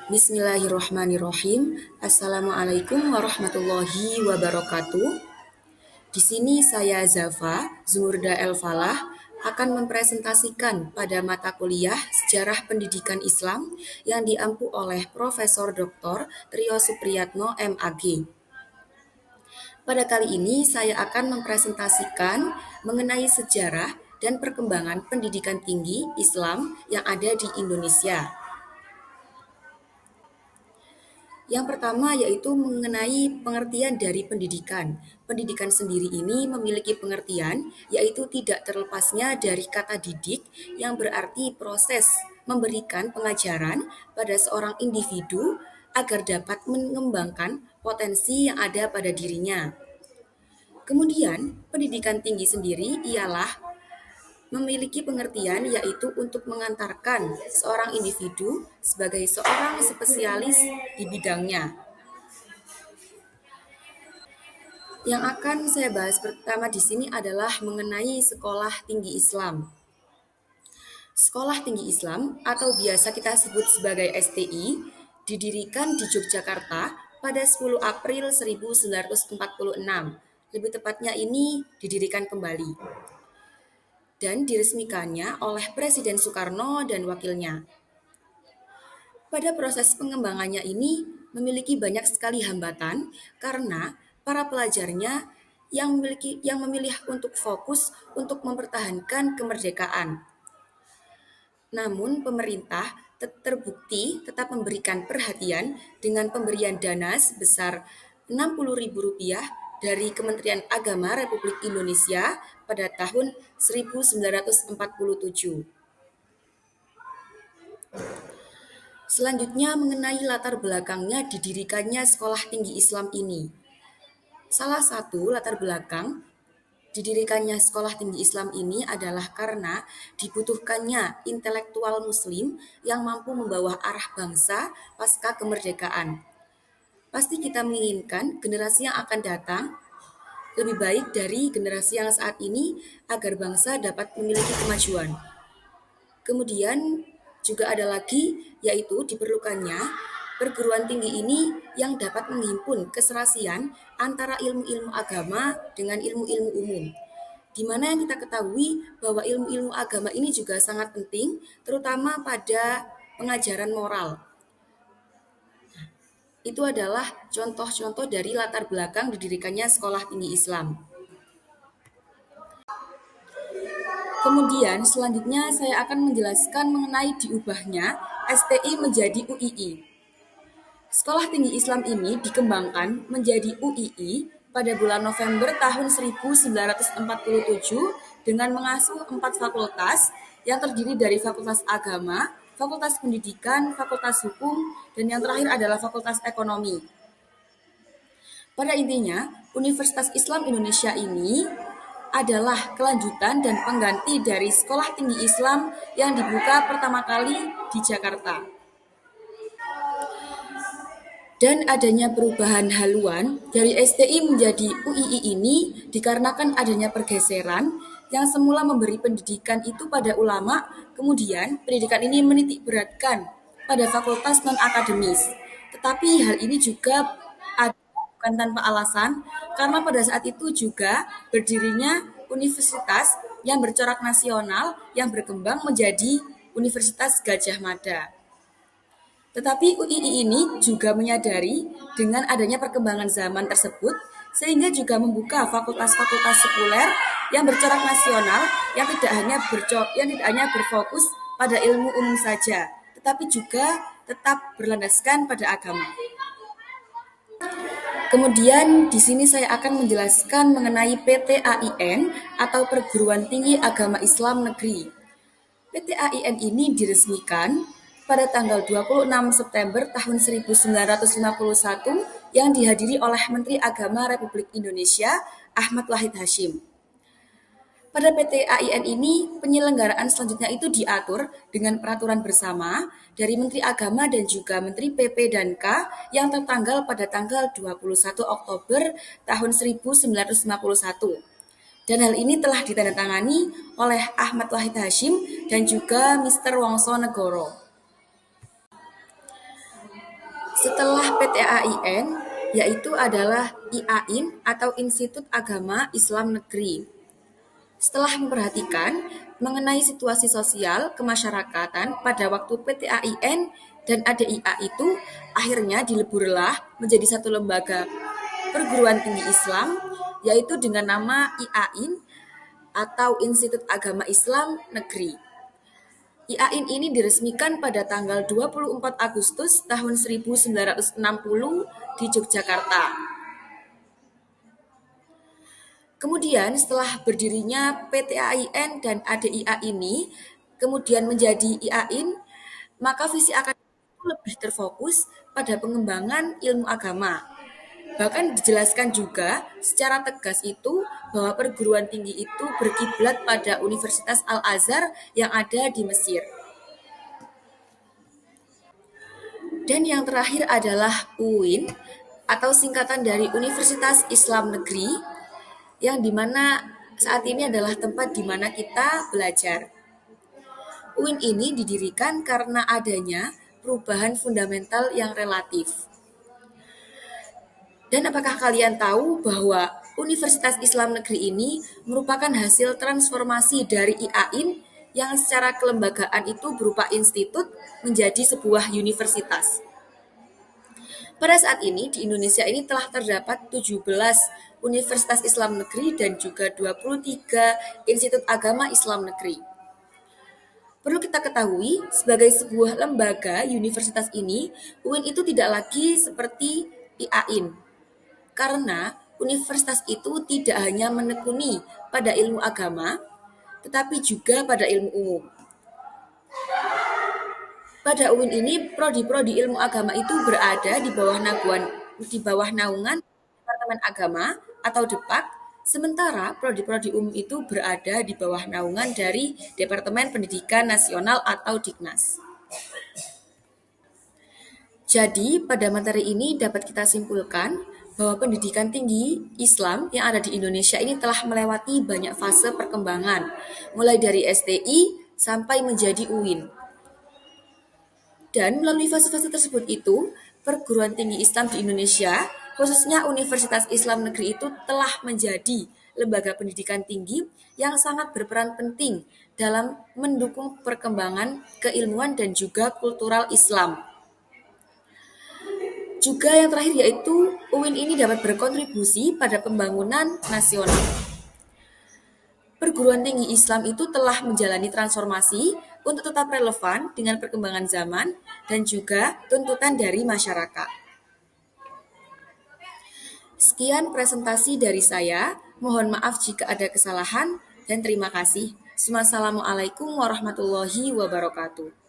Bismillahirrahmanirrahim. Assalamualaikum warahmatullahi wabarakatuh. Di sini saya Zafa Zumurda El Falah akan mempresentasikan pada mata kuliah Sejarah Pendidikan Islam yang diampu oleh Profesor Dr. Trio Supriyatno MAG. Pada kali ini saya akan mempresentasikan mengenai sejarah dan perkembangan pendidikan tinggi Islam yang ada di Indonesia. Yang pertama yaitu mengenai pengertian dari pendidikan. Pendidikan sendiri ini memiliki pengertian yaitu tidak terlepasnya dari kata didik yang berarti proses memberikan pengajaran pada seorang individu agar dapat mengembangkan potensi yang ada pada dirinya. Kemudian, pendidikan tinggi sendiri ialah memiliki pengertian yaitu untuk mengantarkan seorang individu sebagai seorang spesialis di bidangnya. Yang akan saya bahas pertama di sini adalah mengenai Sekolah Tinggi Islam. Sekolah Tinggi Islam atau biasa kita sebut sebagai STI didirikan di Yogyakarta pada 10 April 1946. Lebih tepatnya ini didirikan kembali dan diresmikannya oleh Presiden Soekarno dan wakilnya. Pada proses pengembangannya ini memiliki banyak sekali hambatan karena para pelajarnya yang memilih untuk fokus untuk mempertahankan kemerdekaan. Namun pemerintah terbukti tetap memberikan perhatian dengan pemberian dana sebesar Rp60.000 dari Kementerian Agama Republik Indonesia pada tahun 1947. Selanjutnya mengenai latar belakangnya didirikannya Sekolah Tinggi Islam ini. Salah satu latar belakang didirikannya Sekolah Tinggi Islam ini adalah karena dibutuhkannya intelektual muslim yang mampu membawa arah bangsa pasca kemerdekaan. Pasti kita menginginkan generasi yang akan datang lebih baik dari generasi yang saat ini agar bangsa dapat memiliki kemajuan. Kemudian juga ada lagi yaitu diperlukannya perguruan tinggi ini yang dapat menghimpun keserasian antara ilmu-ilmu agama dengan ilmu-ilmu umum. Di mana yang kita ketahui bahwa ilmu-ilmu agama ini juga sangat penting, terutama pada pengajaran moral. Itu adalah contoh-contoh dari latar belakang didirikannya Sekolah Tinggi Islam. Kemudian selanjutnya saya akan menjelaskan mengenai diubahnya STI menjadi UII. Sekolah Tinggi Islam ini dikembangkan menjadi UII pada bulan November tahun 1947 dengan mengasuh 4 fakultas yang terdiri dari Fakultas Agama, Fakultas Pendidikan, Fakultas Hukum, dan yang terakhir adalah Fakultas Ekonomi. Pada intinya, Universitas Islam Indonesia ini adalah kelanjutan dan pengganti dari Sekolah Tinggi Islam yang dibuka pertama kali di Jakarta. Dan adanya perubahan haluan dari STI menjadi UII ini dikarenakan adanya pergeseran yang semula memberi pendidikan itu pada ulama, kemudian pendidikan ini menitik beratkan pada fakultas non-akademis. Tetapi hal ini juga bukan tanpa alasan, karena pada saat itu juga berdirinya universitas yang bercorak nasional yang berkembang menjadi Universitas Gadjah Mada. Tetapi UII ini juga menyadari dengan adanya perkembangan zaman tersebut, sehingga juga membuka fakultas-fakultas sekuler yang bercorak nasional yang tidak hanya berfokus pada ilmu umum saja, tetapi juga tetap berlandaskan pada agama. Kemudian di sini saya akan menjelaskan mengenai PTAIN atau Perguruan Tinggi Agama Islam Negeri. PTAIN ini diresmikan pada tanggal 26 September tahun 1951 yang dihadiri oleh Menteri Agama Republik Indonesia Ahmad Wahid Hasyim. Pada PTAIN ini, penyelenggaraan selanjutnya itu diatur dengan peraturan bersama dari Menteri Agama dan juga Menteri PP dan K yang tertanggal pada tanggal 21 Oktober tahun 1951. Dan hal ini telah ditandatangani oleh Ahmad Wahid Hasyim dan juga Mr. Wongso Negoro. Setelah PTAIN, yaitu adalah IAIN atau Institut Agama Islam Negeri. Setelah memperhatikan mengenai situasi sosial kemasyarakatan pada waktu PTAIN dan ADIA itu, akhirnya dileburlah menjadi satu lembaga perguruan tinggi Islam, yaitu dengan nama IAIN atau Institut Agama Islam Negeri. IAIN ini diresmikan pada tanggal 24 Agustus tahun 1960 di Yogyakarta. Kemudian setelah berdirinya PTAIN dan ADIA ini kemudian menjadi IAIN, maka visi akademik lebih terfokus pada pengembangan ilmu agama. Bahkan dijelaskan juga secara tegas itu bahwa perguruan tinggi itu berkiblat pada Universitas Al-Azhar yang ada di Mesir. Dan yang terakhir adalah UIN atau singkatan dari Universitas Islam Negeri, yang dimana saat ini adalah tempat di mana kita belajar. UIN ini didirikan karena adanya perubahan fundamental yang relatif. Dan apakah kalian tahu bahwa Universitas Islam Negeri ini merupakan hasil transformasi dari IAIN yang secara kelembagaan itu berupa institut menjadi sebuah universitas. Pada saat ini di Indonesia ini telah terdapat 17 Universitas Islam Negeri dan juga 23 Institut Agama Islam Negeri. Perlu kita ketahui, sebagai sebuah lembaga universitas ini, UIN itu tidak lagi seperti IAIN. Karena universitas itu tidak hanya menekuni pada ilmu agama, tetapi juga pada ilmu umum. Pada UIN ini, prodi-prodi ilmu agama itu berada di bawah naungan Departemen Agama atau DEPAK, sementara prodi-prodi umum itu berada di bawah naungan dari Departemen Pendidikan Nasional atau Diknas. Jadi, pada materi ini dapat kita simpulkan bahwa pendidikan tinggi Islam yang ada di Indonesia ini telah melewati banyak fase perkembangan, mulai dari STI sampai menjadi UIN. Dan melalui fase-fase tersebut itu, perguruan tinggi Islam di Indonesia, khususnya Universitas Islam Negeri itu telah menjadi lembaga pendidikan tinggi yang sangat berperan penting dalam mendukung perkembangan keilmuan dan juga kultural Islam. Juga yang terakhir yaitu UIN ini dapat berkontribusi pada pembangunan nasional. Perguruan tinggi Islam itu telah menjalani transformasi untuk tetap relevan dengan perkembangan zaman dan juga tuntutan dari masyarakat. Sekian presentasi dari saya. Mohon maaf jika ada kesalahan dan terima kasih. Wassalamualaikum warahmatullahi wabarakatuh.